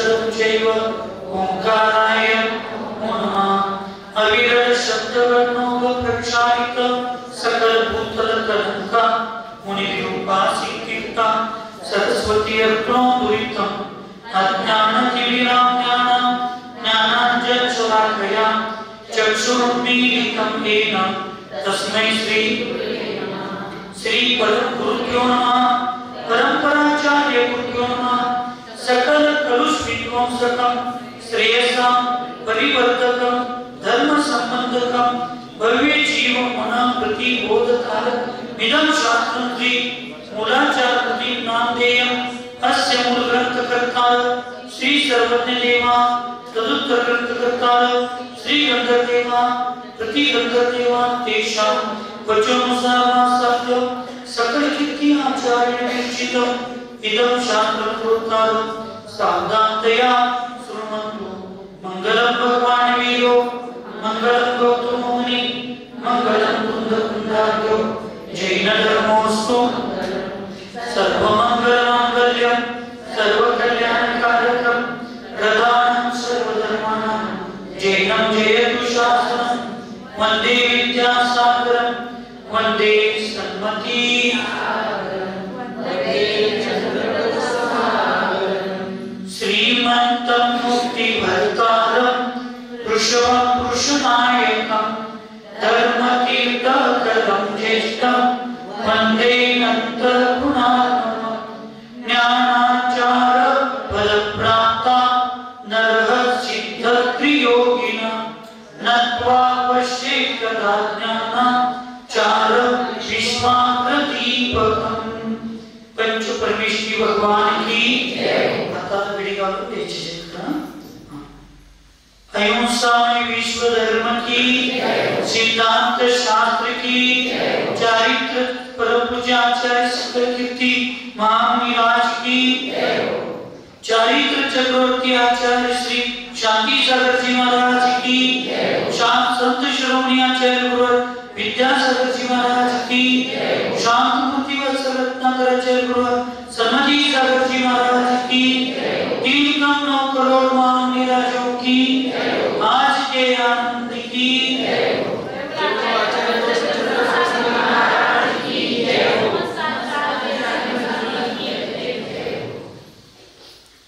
अक्षरं चैव ओंकाराय नमः। अविरल शब्दवर्णो प्रक्षालित सकल भूतल कलंका मुनिरूपासिता सरस्वती अर्पणो दुरितम् अज्ञानतिमिराज्ञानं ज्ञानाञ्जनशलाकया चक्षुरुन्मीलितं येन तस्मै श्री परमगुरुभ्यो नमः। परम्पराचार्य गुरुभ्यो नमः। सकल कलुष विध्वंसकं श्रेयसां परिवर्तकं धर्म संबंधकं भव्य जीव मन प्रतिबोधकारक इदं शास्त्रं श्री मूलाचार्य नामधेयम् अस्य मूल ग्रंथकर्ता श्री सर्वज्ञ देवा तदुत्तर ग्रंथकर्ता श्री गंधर्वदेवा प्रति गंधर्वदेवा तेषां वचोनुसार सकल कीर्ति आचार्य विरचितम् इदं शास्त्रं प्रोक्तारं सावधानतया शृण्वन्तु। मंगलम भगवान वीरो मंगलम गौतम मुनि मंगलम कुंद कुंदार्यो जैन धर्मोस्तु सर्वमंगलमांगल्यं सर्वकल्याणकारकं प्रधानं सर्वधर्माणां जैनं जयतु शासनं वन्दे विद्यासागरं वन्दे सन्मति श्रीमन्तं मुक्तिभर्तारं पुरुषनायकं धर्मतीर्थकरं ज्येष्ठं वन्दे अनन्तगुणात्मकं ज्ञानाचार फलप्राप्ता नरः सिद्धक्रियोगिनः नत्वा पश्येत् कदा ज्ञानाचार विश्वाग्रदीपकम्। पंच परमेश्वरी भगवान की आता विडिगा अहिंसा में विश्व धर्म की सिद्धांत शास्त्र की चारित्र परम पूज्याचार्य सकल कीर्ति महामुनिराज की चारित्र चक्रवर्ती आचार्य श्री शांति सागर जी महाराज की शांत संत श्रोमणी आचार्य गुरु विद्यासागर जी महाराज की शांत मूर्ति वत्सल रत्नाकर आचार्य गुरु समाधि सागर जी महाराज की 3 करोड़ महामुनिराजों की आज के आनंद की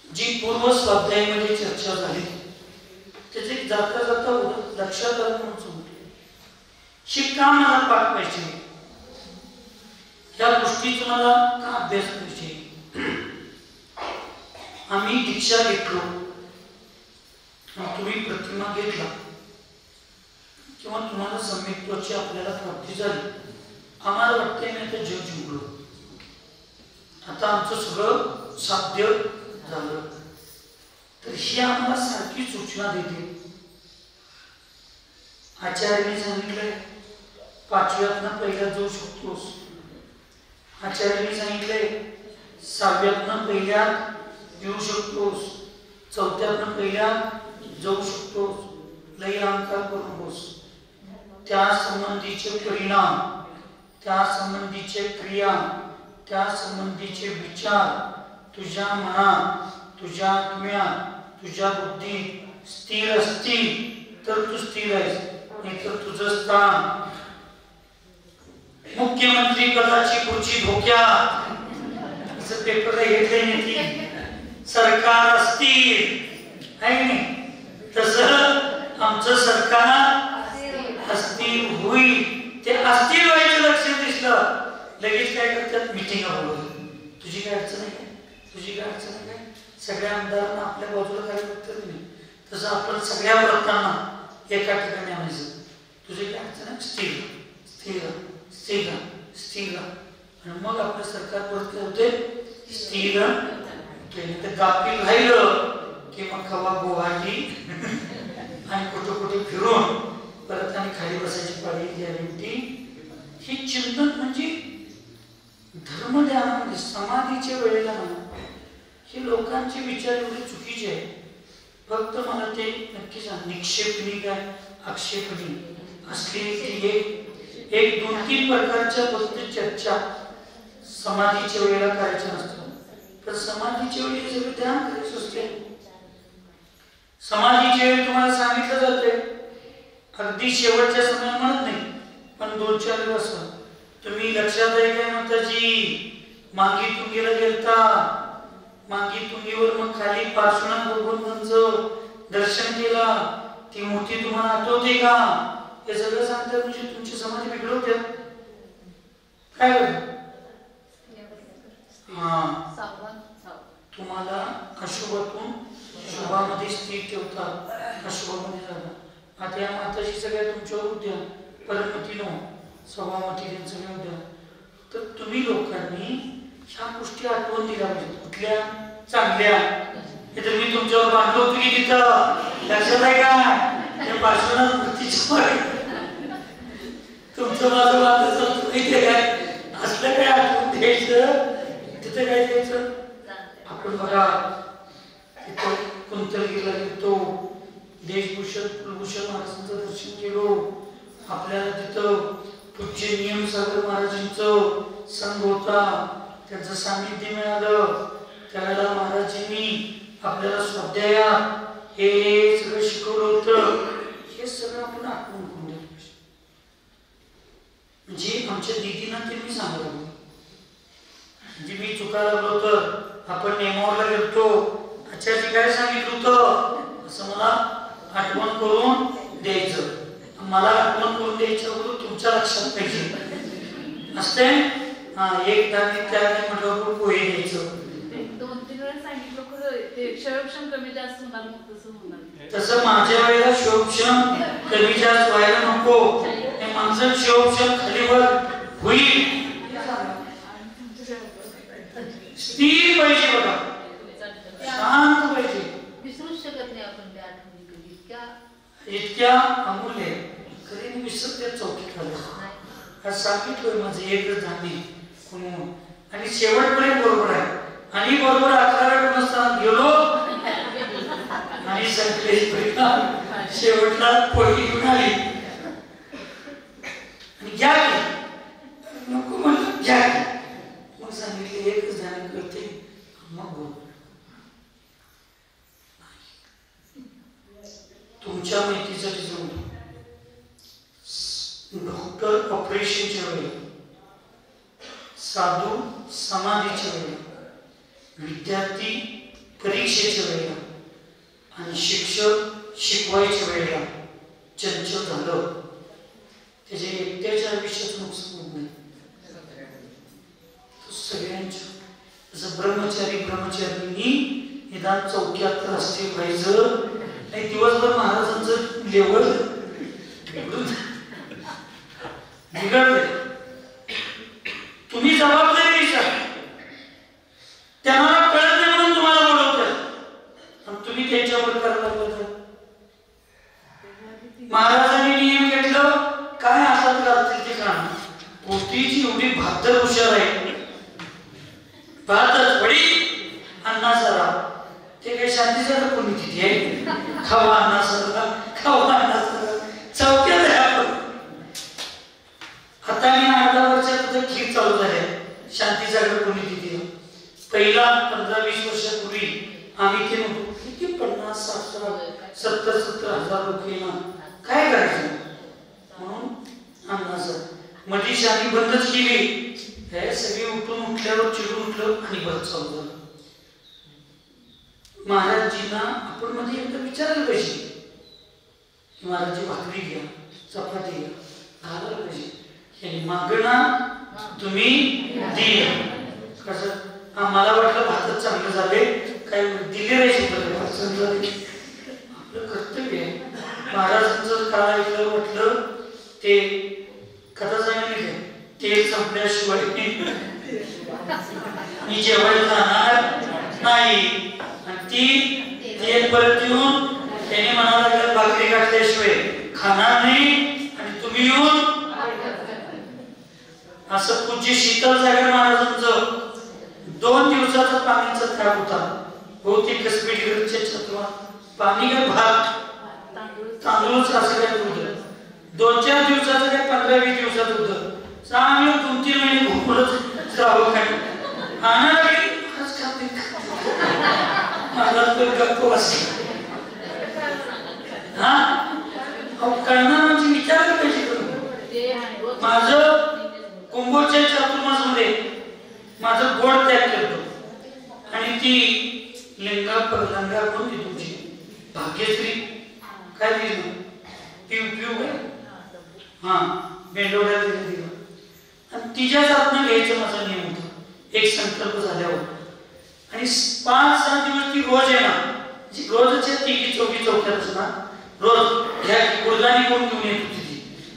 जी पूर्व स्वाध्यायामध्ये चर्चा झाली त्याचे जाता जाता लक्षात आलं म्हणून सांगतो शिक्का मला पाठ पाहिजे या गोष्टीचा मला का अभ्यास पाहिजे। आम्ही दीक्षा घेतलो तुम्ही प्रतिमा घेतला किंवा तुम्हाला सम्यक्त्वाची आपल्याला प्राप्ती झाली आम्हाला वाटते मी आता जग जिंकलो आता आमचं सगळं साध्य झालं तर ही आम्हाला सारखी सूचना देते। आचार्याने सांगितलंय 5व्यातनं पहिल्या जाऊ शकतोस आचार्याने सांगितलंय 6व्यातनं पहिल्यात येऊ शकतोस 4थ्यातनं पहिल्यात जाऊ शकतोस लई अहंकार करू नकोस त्या संबंधीचे परिणाम त्या संबंधीचे क्रिया त्या संबंधीचे विचार तुझ्या मनात तुझ्या आत्म्यात तुझ्या बुद्धीत स्थिर असतील तर तू स्थिर आहेस नाहीतर तुझं स्थान मुख्यमंत्री पदाची खुर्ची धोक्यात असं पेपरला घेतले नाही सरकार अस्थिर आहे नाही तसं आमचं सरकार अस्थिर होईल ते अस्थिर व्हायचं लक्षात दिसलं लगेच काय करतात मीटिंग बोलवतात तुझी काय अडचण आहे तुझी काय अडचण आहे सगळ्या आमदारांना आपल्या बाजूला काय बघतात नाही तसं आपण सगळ्या व्रतांना एका ठिकाणी आणायचं तुझी काय अडचण आहे स्थिर स्थिर स्थिर स्थिर आणि मग आपलं सरकार परत होते स्थिर तर गाफील राहिलं की मग खवा गुवाहाटी आणि कुठे कुठे फिरून परत आणि खाली बसायची पाळी होती। ही चिंतन म्हणजे धर्मध्यानामध्ये समाधीच्या वेळेला हे लोकांचे विचार एवढे चुकीचे आहे फक्त मला ते नक्की सांग निक्षेपणी काय आक्षेपणी असली एक 2-3 प्रकारच्या फक्त चर्चा समाधीच्या वेळेला करायच्या नसतात तर समाधीच्या वेळी सगळं ध्यान करायचं असते समाधीच्या वेळी तुम्हाला सांगितलं जातंय, अगदी शेवटच्या समयात म्हणत नाही, पण 2-4 दिवस तुम्ही लक्षात आहे काय माताजी, मागी तुंगीला गेलता, मागी तुंगीवर मग खाली पार्श्वनाथ भगवंतांचं दर्शन केला, ती मूर्ती तुम्हाला आठवते का? हे सगळं सांगतात म्हणजे तुमची समाधी बिघडवते काय बरं? तुम्हाला अशुभातून शुभामध्ये स्थिर ठेवतात, अशुभामध्ये जातात. आता या माताजी सगळ्या तुमच्यावर उद्या परमती नो स्वभावती त्यांचं सगळं उद्या, तर तुम्ही लोकांनी ह्या गोष्टी आठवण दिल्या पाहिजेत. कुठल्या? चांगल्या. हे तर मी तुमच्यावर बांधलो होतो की तिथं, लक्षात आहे का? त्या पार्श्वनाथ मूर्तीच्या तुमचं माझं बांधत माहितीये काय? असलं काय आठवण द्यायचं, तिथं काय द्यायचं? आपण बघा तिथं कुंतलगिरीला गेलो, देशभूषण कुलभूषण महाराजांचं दर्शन केलो. आपल्याला तिथं पूज्य नियमसागर महाराजांचं संघ होता, त्यांचं सानिध्य मिळालं. त्यावेळेला महाराजांनी आपल्याला स्वाध्यायात हे सगळं शिकवलं होतं. हे सगळं आपण आठवण करून द्यायला पाहिजे. म्हणजे आमच्या दीदींना ते मी सांगतो, म्हणजे मी चुका लागलो तर आपण नेमावरला गेलतो, आचार्य काय सांगितलं होतं असं मला आठवण करून द्यायचं. मला आठवण करून द्यायचं होतं, तुमच्या लक्षात पाहिजे असते. एक दाणे त्याने म्हटलं पोहे द्यायचं. 2-3 वेळा सांगितलं खरं ते क्षयोक्षम कमी जास्त होणार, मग तसं होणार. तसं माझ्या वेळेला क्षयोक्षम कमी जास्त व्हायला नको. हे माणसं क्षयोक्षम खालीवर होईल, स्थिर पाहिजे बघा, शांत पाहिजे. विसरूच शकत नाही आपण त्या आठवणी कधी, इतक्या अमूल्य कधी विसरते चौकीत आलं. आज सांगितलं माझं एकच धान्य म्हणून, आणि शेवटपर्यंत बरोबर आहे. आणि बरोबर 11 वाजता गेलो आणि संकलेश शेवटला पोळी घेऊन आली आणि घ्या नको म्हणलं घ्या. मग सांगितले एकच धान्य करते, मग बोल. तुमच्या माहितीसाठी सांगतो, डॉक्टर ऑपरेशनच्या वेळेला, साधू समाधीच्या वेळेला, विद्यार्थी परीक्षेच्या वेळेला आणि शिक्षक शिकवायच्या वेळेला चंचल झालं, त्याच्या एकट्याच्या आयुष्यात नुकसान होत नाही. सगळ्यांच्या जसं ब्रह्मचारींनी निदान चौक्यात राष्ट्रीय पाहिजे नाही, दिवसभर महाराजांचं लेवल बिघडलंय. तुम्ही जबाबदारी विचार, त्यांना कळत नाही म्हणून तुम्हाला बोलवतात आणि तुम्ही त्यांच्यावर करायला लागला. महाराजांनी नियम घेतलं काय असं करतील ते काम. पोस्टीची एवढी बहादर हुशार आहे, भातच वडी अन्ना सरा, ते काही शांतीचा पुण्यतिथी आहे. खावा अन्ना सरा, खावा अन्ना सरा, चौक्यात आहे आपण. आता मी 8 वर्षात खीर चालू झाले शांतीचा पुण्यतिथी. पहिला 15-20 वर्षापूर्वी आम्ही ते नव्हतो, किती 50-60-70 हजार लोक येणार, काय करायचं म्हणून अन्ना सर मध्ये शांती बंदच केली. हे सगळे उठल्यावर चिडून उठलं आणि बंद चालू झालं. महाराजजींना आपण मध्ये एकदा विचारायला पाहिजे, महाराजजी भाकरी घ्या, चपाती घ्या, घालायला पाहिजे. हे मागणं तुम्ही द्या. कसं मला वाटलं भातच चांगलं झाले, काय दिले राहायचे आपलं कर्तव्य आहे. महाराजांचं काय ऐकलं म्हटलं ते कथा सांगितली, तेल संपल्याशिवाय मी जेवायला जाणार नाही. आणि ती तेल परत येऊन त्याने म्हणाला लागला भाकरी काढल्याशिवाय खाणार नाही. आणि तुम्ही येऊन असं पूज्य शीतल सागर महाराजांचं 2 दिवसाचा पाण्याचा त्याग होता. बहुतेक कसबेडगरच्या छत्रात पाणी काय भात तांदूळच असं काय होतं. 2-4 दिवसाचं काय 15-20 दिवसात होतं. चांगलं 2-3 महिने भूकवलंच राहावं काय खाणार मला तर गप्प बसली. करणाऱ्यांची विचार कशी करू. माझं कुंभोच्या चातुर्मासामध्ये माझं गोड त्याग करतो आणि ती लिंगा परलंगा कोणती तुमची भाग्यश्री काय दिली पिऊ पिऊ काय बेंडोड्या दिलं आणि तिच्याच आत्मा घ्यायचं माझा नियम होता. एक संकल्प झाल्यावर आणि 5-6 दिवस ती रोज आहे ना रोजच्या 3-4 चौक्यात असणार रोज घ्या की गुरगाणी कोण घेऊन येत होती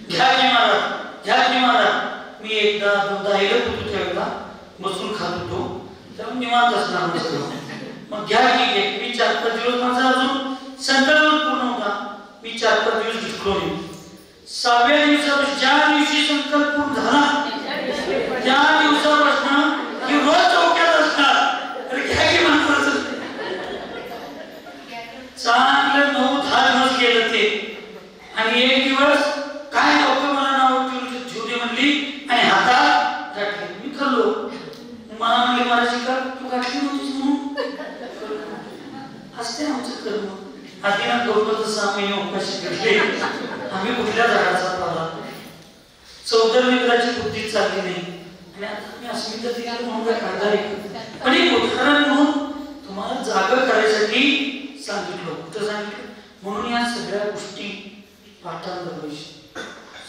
ती घ्या की महाराज मी एकदा 2दा येत होतो त्यावेळेला बसून खात होतो तेव्हा निवांत असणार मग घ्या की मी 4-5 दिवस माझा अजून संकल्प पूर्ण होता. मी 4-5 दिवस घेतलो नाही. 6व्या दिवसापासून ज्या दिवशी संकल्प पूर्ण झाला त्या दिवसापासून की रोज चौक्यात असणार तर घ्या की म्हणतात चांगलं 9-10 दिवस गेलं ते आणि एक दिवस काय लोक मला नाव ठेवले म्हणली आणि हातात गाठली. मी खाल्लो मला म्हणले महाराज का तू गाठली नव्हतीस म्हणून असते आमचं कर्म आधीना गौतम 6 महिने उपाशी घेतले. आम्ही कुठल्या झाडाचा पाला चौदर मित्राची बुद्धी चालली नाही आणि आता मी अस्मिता दिली म्हणून काय काढणार आहे पण एक उदाहरण म्हणून तुम्हाला जागा करायसाठी सांगितलं कुठं सांगितलं म्हणून या सगळ्या गोष्टी पाठांतर पाहिजे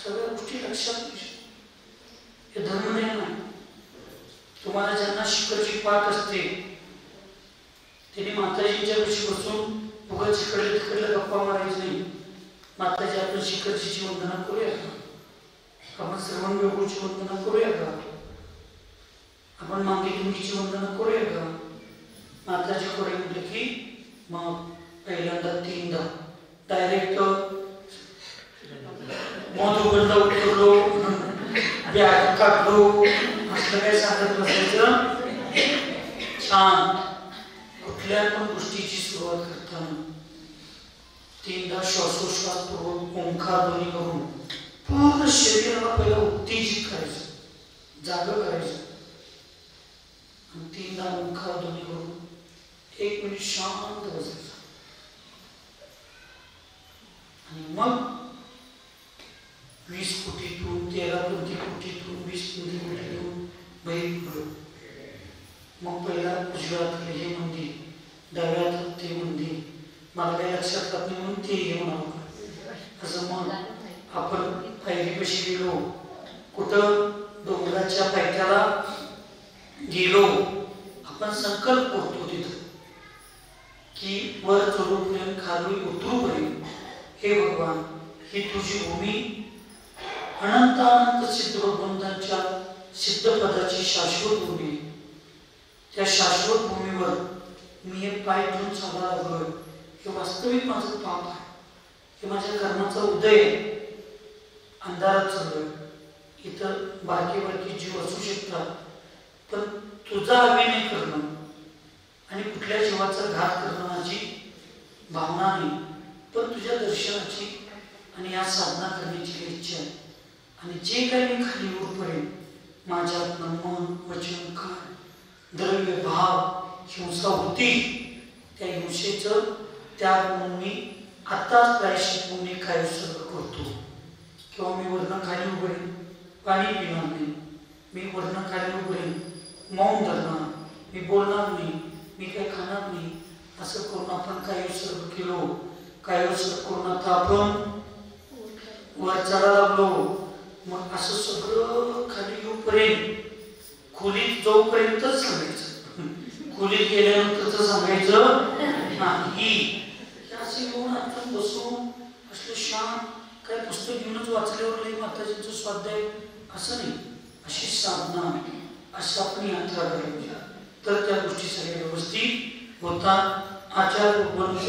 सगळ्या गोष्टी लक्षात पाहिजे. हे धर्मज्ञान नाही. तुम्हाला ज्यांना शिखरची पाठ असते त्यांनी माताजींच्या पेशी बसून उगाच इकडे तिकडे गप्पा मारायची नाही. माताजी आपण शिखरजीची वंदना करूया का आपण श्रवण बेगूची वंदना करूया का आपण मागे तुमची वंदना करूया का. माताजी कडे म्हटलं की मग पहिल्यांदा 3दा डायरेक्ट मधुबंध उतरलो बॅग काढलो असं काय सांगत बसायचं. छान कुठल्या पण गोष्टीची सुरुवात करताना 3दा श्वासोश्वास पूर्वक ओंकार ध्वनी करून पूर्ण शरीराला पहिला उत्तेजित करायचं जागा करायचं आणि 3दा ओंकार ध्वनी करून 1 मिनिट शांत बसायचं आणि मग 20 कोटीतून 13 कोटीतून 20 कोटीतून बाहेर पडलो. मग पहिला उजव्या हाताला हे मंदिर डाव्या हातात ते मंदिर मला काही लक्षात राहत नाही म्हणून ते हे म्हणावं असं मग आपण पायरीपाशी गेलो कुठं डोंगराच्या पायथ्याला गेलो आपण संकल्प करतो तिथं की वर चढूपर्यंत खाली उतरूपर्यंत हे भगवान ही तुझी भूमी अनंत अनंत सिद्ध भगवंतांच्या सिद्ध पदाची शाश्वत भूमी त्या शाश्वत भूमीवर मी हे पाय ठेवून चालला लागलोय हे वास्तविक माझं पाप आहे हे माझ्या कर्माचा उदय अंधारात चाललोय इथं बारकी बारकी जीव असू शकतात पण तुझा अभिनय करणं आणि कुठल्या जीवाचा घात करण्याची भावना नाही पण तुझ्या दर्शनाची आणि या साधना करण्याची इच्छा आहे आणि जे काही मी खाली उरपर्यंत माझ्यात मन वचन कान द्रव्य भाव हिंसा होती त्या हिंसेचं त्याग म्हणून मी आत्ताच प्रायश्चित म्हणून काय सगळं करतो किंवा मी वर्ण खाली उघडेन पाणी पिणार नाही मी वर्ण खाली उघडेन मौन धरणार मी बोलणार नाही मी काही खाणार नाही असं करून आपण काही सर्व केलो काही सर्व करून आता आपण वर चढा लागलो मग असं सगळं खाली येऊपर्यंत खोलीत जाऊपर्यंतच सांगायचं खोलीत गेल्यानंतर सांगायचं नाही असे येऊन आपण बसून असलं शांत काय पुस्तक घेऊनच वाचल्यावर नाही माताजींचं स्वाध्याय असं नाही अशी साधना असं आपण यात्रा करायची तर त्या गोष्टी सगळ्या व्यवस्थित होतात. आचार्य भगवंत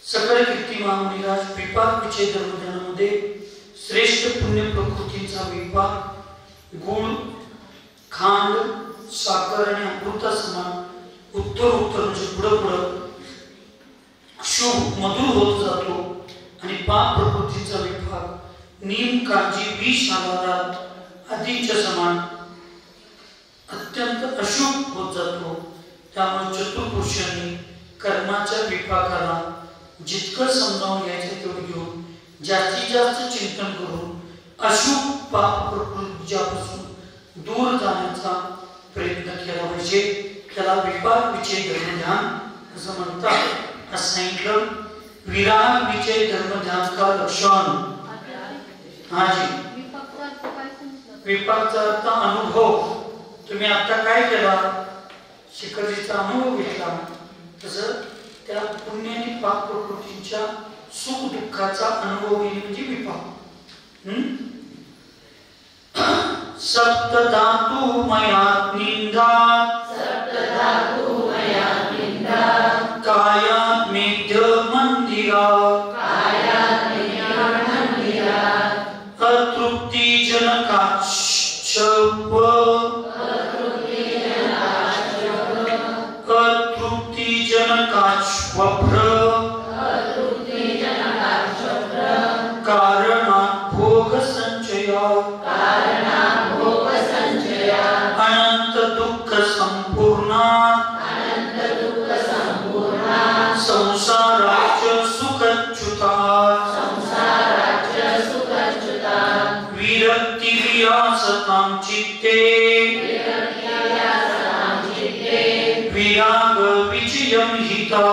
सकळ कीर्ती महामुनिराज विपाक विजय धर्मज्ञानामध्ये श्रेष्ठ पुण्य प्रकृतीचा विपाक गुण खांड साखर आणि अमृता समान उत्तर म्हणजे पुढं पुढं शुभ मधुर होत जातो आणि पाप प्रकृतीचा विभाग नीम काळजी विष आवारात आदींच्या समान अत्यंत अशुभ होत जातो. त्यामुळे चतुर्पुरुषांनी कर्माच्या विपाकाला जितकं समजावून घ्यायचं तेवढं घेऊन जास्तीत जास्त चिंतन करून अशुभ पाप प्रकृतीपासून दूर जाण्याचा प्रयत्न केला पाहिजे. त्याला विपाक विजय धर्मध्यान असं म्हणतात. असं सांगितलं. विराग विजय धर्मध्यान का लक्षण. हा जी, विपाकचा अर्थ अनुभव. तुम्ही आता काय केला, शिखरजीचा अनुभव घेतला, तसं त्या पुण्य आणि पाप प्रकृतीच्या सुख दुःखाचा अनुभव घेणे म्हणजे विपाक. सप्तधातु मयात् निंदात् कायात् मेध्य मंदिरात् अतृप्ति जनकाश्चव अतृप्ति जनकाश्वभ्र कारणात् भोग संचया अनंत दुःख संपूर्णा संसाराच्य सुखच्युता विरक्ति वियासतां चित्ते विराग विजयं हिता.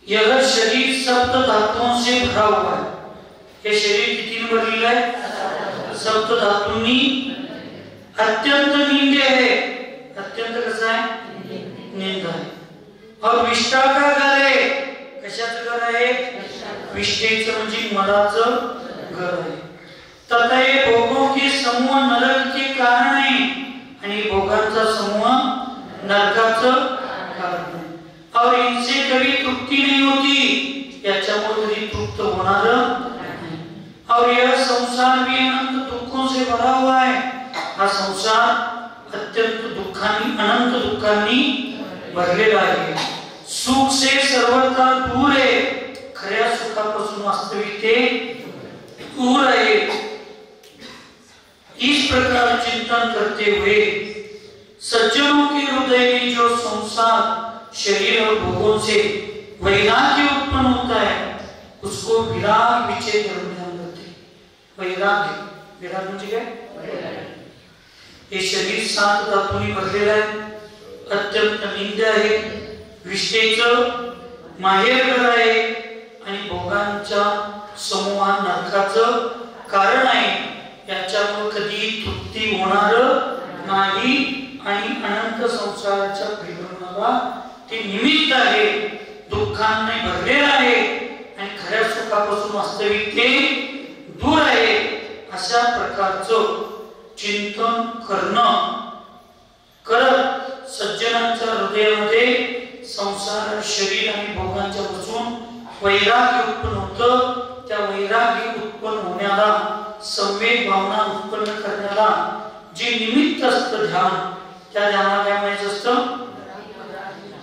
यह शरीर सप्त धातुओं से भरा हुआ है. ये शरीर कितनी भरलेला है? सप्त धातूंनी. अत्यंत निंद्य है. अत्यंत कसा आहे? निंदा आहे. और विष्ठा का घर आहे. कशाचं घर आहे? विष्ठेचं म्हणजे मराचं घर आहे. तथा ये भोगों के समूह नरक के कारण आहे आणि भोगांचा समूह नरकाचं कारण आहे. और इनसे कभी तृप्ति नहीं होती. याच्यामुळे कधी तृप्त होणार नाही. और यह संसार भी अनंत दुखों से भरा हुआ है. हा संसार अत्यंत दुःखांनी, अनंत दुःखांनी भरलेला आहे. सुख से सर्वथा दूर है. खऱ्या सुखापासून वास्तविक ते दूर आहे. इस प्रकार चिंतन करते हुए सज्जनों के हृदय में जो संसार, शरीर और भोगों से वैराग्य उत्पन्न होता है उसको विराग विजय धर्मध्यान कहते हैं. वैराग्य, विराग म्हणजे काय? हे शरीर 7 धातूंनी भरलेलं आहे. अत्यंत निंद्य आहे. विष्ठेचं माहेरघर आहे आणि भोगांच्या समूहा नरकाचं कारण आहे. याच्यामुळे कधी तृप्ती होणार नाही आणि अनंत संसाराच्या परिभ्रमणाला ते निमित्त आहे. दुःखांनी भरलेला आहे आणि खऱ्या सुखापासून वास्तविक ते दूर आहे. अशा प्रकारचं चिंतन करणं करत सज्जनांच्या हृदयामध्ये संसार, शरीर आणि भोगांच्या पासून वैराग्य उत्पन्न होतं. त्या वैराग्य उत्पन्न होण्याला, संवेग भावना उत्पन्न करण्याला जे निमित्त असतं ध्यान, त्या ध्यानाला काय म्हणायचं असतं?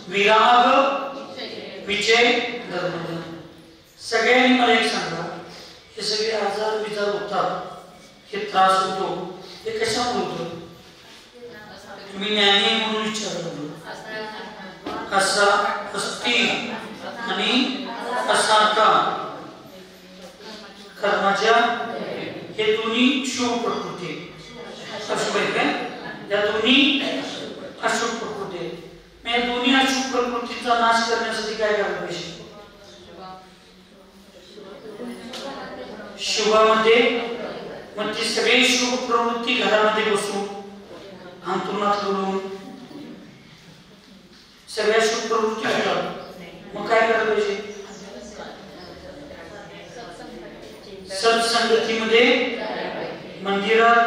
विराग विजय धर्मध्यान. सगळ्यांनी मला एक सांगा, हे सगळे आजार विजार होतात, हे त्रास होतो, हे कशामुळे होतो? तुम्ही ज्ञानी म्हणून विचारलं. असा, अस्ति आणि असा का कर्माच्या हे दोन्ही शुभ प्रकृती. अशुभ आहे काय? या दोन्ही अशुभ प्रकृती. मी दोन्ही अशुभ प्रकृतीचा नाश करण्यासाठी काय करायला पाहिजे? शुभामध्ये मग ती सगळी शुभ प्रवृत्ती घरामध्ये बसून अंतरुणात लोळून सगळ्या शुभ प्रवृत्ती होतात. मग काय करायला पाहिजे? सत्संगतीमध्ये, मंदिरात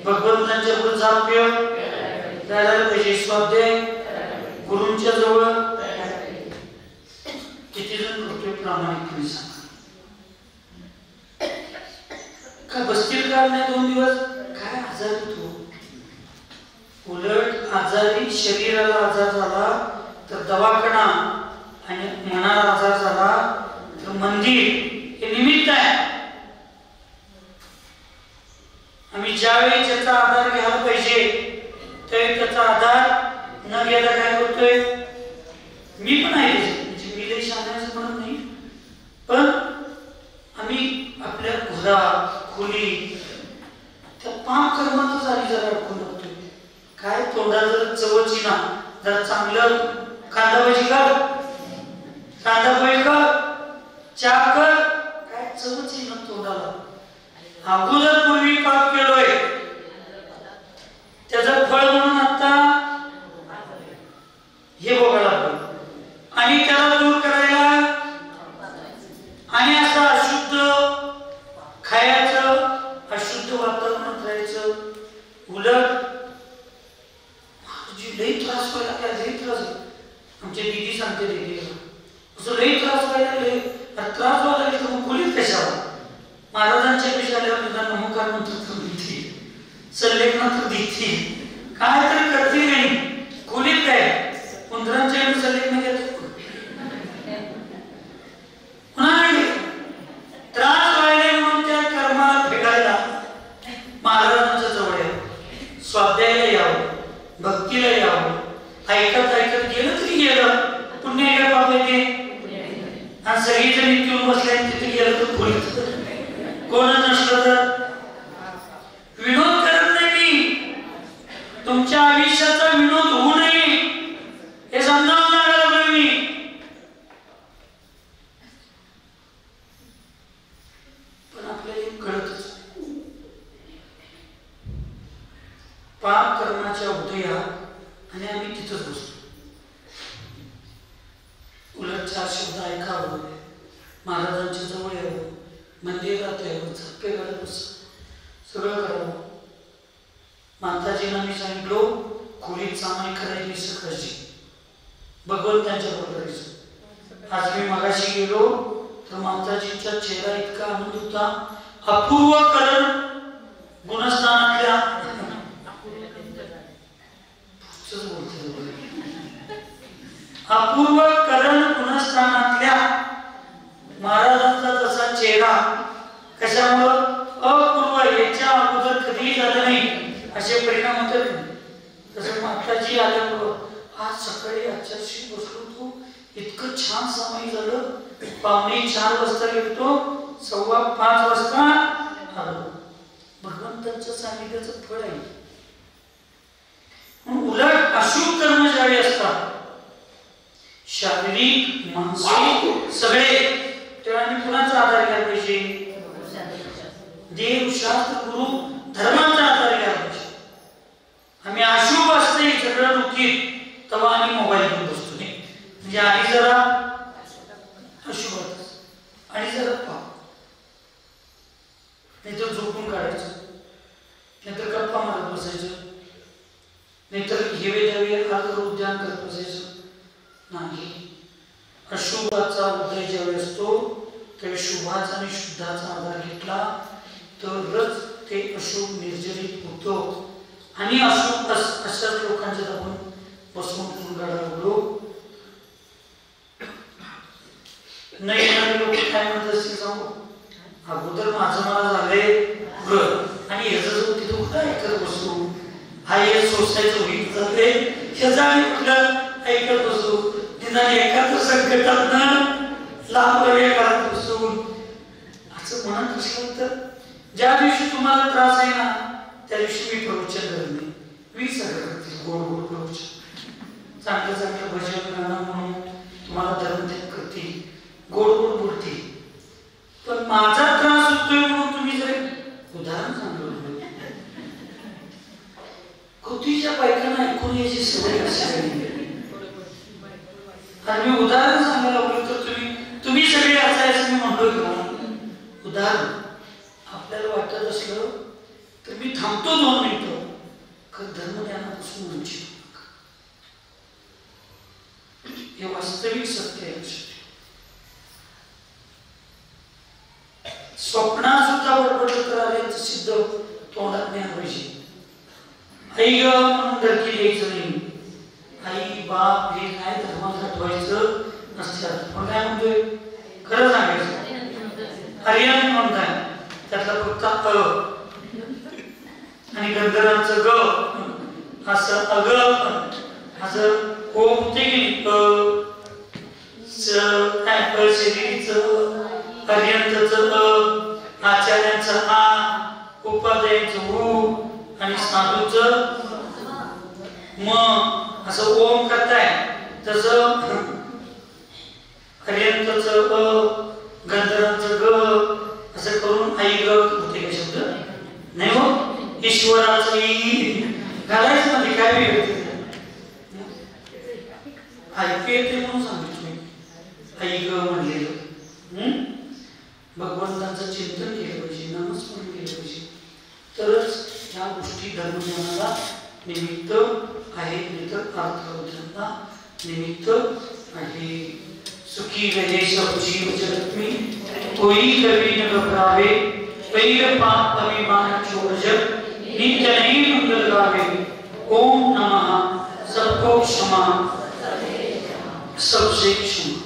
भगवंतांच्या पुढे जाप्य करायला पाहिजे. स्वाध्याय गुरूंच्या जवळ. किती जण करतोय प्रामाणिकपणे सांगा. शरीराला नाही 2 दिवस काय आजार होतो. उलट आजारी शरीराला आजार झाला तर दवाखाना आणि मनाला आजार झाला तर मंदिर हे निमित्त आहे. आम्ही ज्यावेळी त्याचा आधार घ्यायला पाहिजे त्यावेळी त्याचा आधार न घ्यायला काय होतोय. मी पण आहे म्हणजे मी लई सांगायचं म्हणत नाही, पण आम्ही आपल्या घरात खोली त्या पाप कर्मातच आधी जरा अडकून राहतोय. काय तोंडाला जर चवची ना जर चांगलं कांदा भाजी कर, कांदा पोहे कर, चहा कर, काय चवची ना तोंडाला. अगोदर पूर्वी पाप केलोय त्याचं फळ म्हणून आता हे भोगायला पाहिजे. आणि त्याला दूर करायला आणि असं अशुद्ध खायचं, अशुद्ध वातावरणात राहायचं. उलट लई त्रास व्हायला काय लई त्रास. आमच्या दीदी सांगते दीदीला असं लई त्रास व्हायला लई त्रास व्हायला तर मग खोलीत कशावर. महाराजांच्या पेक्षा आल्यावर निदान नमोकार मंत्र तर देते, सल्लेखना तर देते, काय तरी करते नाही. खोलीत काय उंदरांच्या सल्लेखना घेतात त्रास व्हायला म्हणून त्या कर्माला फेडायला महाराजांच्या जवळ यावं, स्वाध्यायाला यावं, भक्तीला यावं. ऐकत ऐकत गेलं तरी गेलं पुण्य आहे का पाप येते. आणि सगळी जण येऊन बसल्या तिथे गेलं तर खोलीत कोणच नसलं तर विनोद करत नाही. मी तुमच्या आयुष्याचा विनोद होऊ नये हे समजावून लागलं मी. पण आपल्याला कळतच पाप कर्माच्या उदया आणि आम्ही तिथंच बसतो. उलट 4 शब्द ऐकावं, महाराजांच्या जवळ यावं, मंदिरात यावं, झप्पे घालत सगळं करावं. माताजींना मी सांगितलो खोलीत सामायिक करायची सकाळची भगवंतांच्या बरोबरीचं. आज मी मगाशी गेलो तर माताजींचा चेहरा इतका आनंद होता. अपूर्व करण गुणस्थानातल्या अपूर्व करण गुणस्थानातल्या महाराजांचा तसा चेहरा कशामुळं अपूर्व याच्या अगोदर कधीही झालं नाही असे परिणाम होतात. तसं माताजी आल्यामुळं आज सकाळी आचारशी बसलो तो इतकं छान सामायिक झालं. 4:45 वाजता गेलो, 4:15 वाजता आलो. भगवंतांच्या सानिध्याचं फळ आहे. उलट अशुभ कर्म ज्यावेळी असतात शारीरिक मानसिक सगळे तेव्हा आम्ही कुणाचा आधार घ्यायला पाहिजे. देव शास्त्र गुरु धर्माचा आधार घ्यायला पाहिजे. आम्ही अशुभ असते सगळं दुःखीत तेव्हा आम्ही मोबाईल घेऊन बसतो. म्हणजे आणि जरा अशुभ आणि जरा पाप, नाहीतर झोपून काढायचं, नाहीतर गप्पा मारत बसायचं, नाहीतर घेवे द्यावे उद्यान करत बसायचं. नाही, अशुभाचा उदय ज्यावेळी असतो त्यावेळी शुभाचा आणि शुद्धाचा आधार घेतला तरच ते अशुभ निर्जरित होतो. आणि अशुभ अशाच लोकांच्या आपण बसवून तुंगाडा उडो न येणारे लोक काय म्हणत असतील सांगू. अगोदर माझं मला झालंय घर आणि ह्याचं जो तिथं कुठं ऐकत बसू, हा हे सोसायचं होईल झालंय ह्याचा आणि कुठलं ऐकत बसू. निदान एखादं संकटात लांब घरात बसून असं म्हणत असलं तर ज्या दिवशी तुम्हाला त्रास आहे ना त्या दिवशी मी प्रवचन करणे 20 करते. गोड गोड प्रवचन, चांगलं चांगलं भजन गाणं म्हणून तुम्हाला धर्मत्याग करते, गोड गोड बोलते. पण माझा त्रास होतोय म्हणून तुम्ही जर उदाहरण सांगलं कृतीच्या बायकांना ऐकून याची सवय असावी. आणि मी उदाहरण सांगायला लागलो तर तुम्ही सगळे असायचं मी म्हणतोय का. उदाहरण आपल्याला वाटत असलं तर मी थांबतो 2 मिनिटं. धर्मज्ञानापासून वंचित हे वास्तविक सत्य आहे. स्वप्नात सुद्धा बरोबर तर आले सिद्ध आई ग म्हणून धडकी द्यायचं नाही. आई बाप हे काय धर्मात हटवायचं नसतात. पण काय म्हणतोय खरं सांगायचं हरियाण म्हणताय त्यातला फक्त आणि गंधर्वांचं ग असं अग असं ओम ते काय शरीरीचं हरियंतचं आचार्यांचं आ उपाध्यायांचं ऊ आणि साधूचं म असं ओम करताय तसं हरियंतचं गंधर्वांचं ग असं करून आई ग होते का शब्द नाही हो. ईश्वराचं ई घालायचं मध्ये काय वेगळं ऐकू येते म्हणून सांगितलं आई ग म्हणलेलं. भगवंतांचं चिंतन केलं पाहिजे, नामस्मरण केलं पाहिजे, तरच या गोष्टी धर्मज्ञानाला निमित्त आहे, नाहीतर अर्थबोधांना निमित्त आहे. सुखी रहे सब जीव जगत में, कोई कभी न घबरावे, पैर पाप अभिमान छोड़ जग, नित्य नहीं मंगल गावे. ओम नमः सबको क्षमा सबसे क्षमा.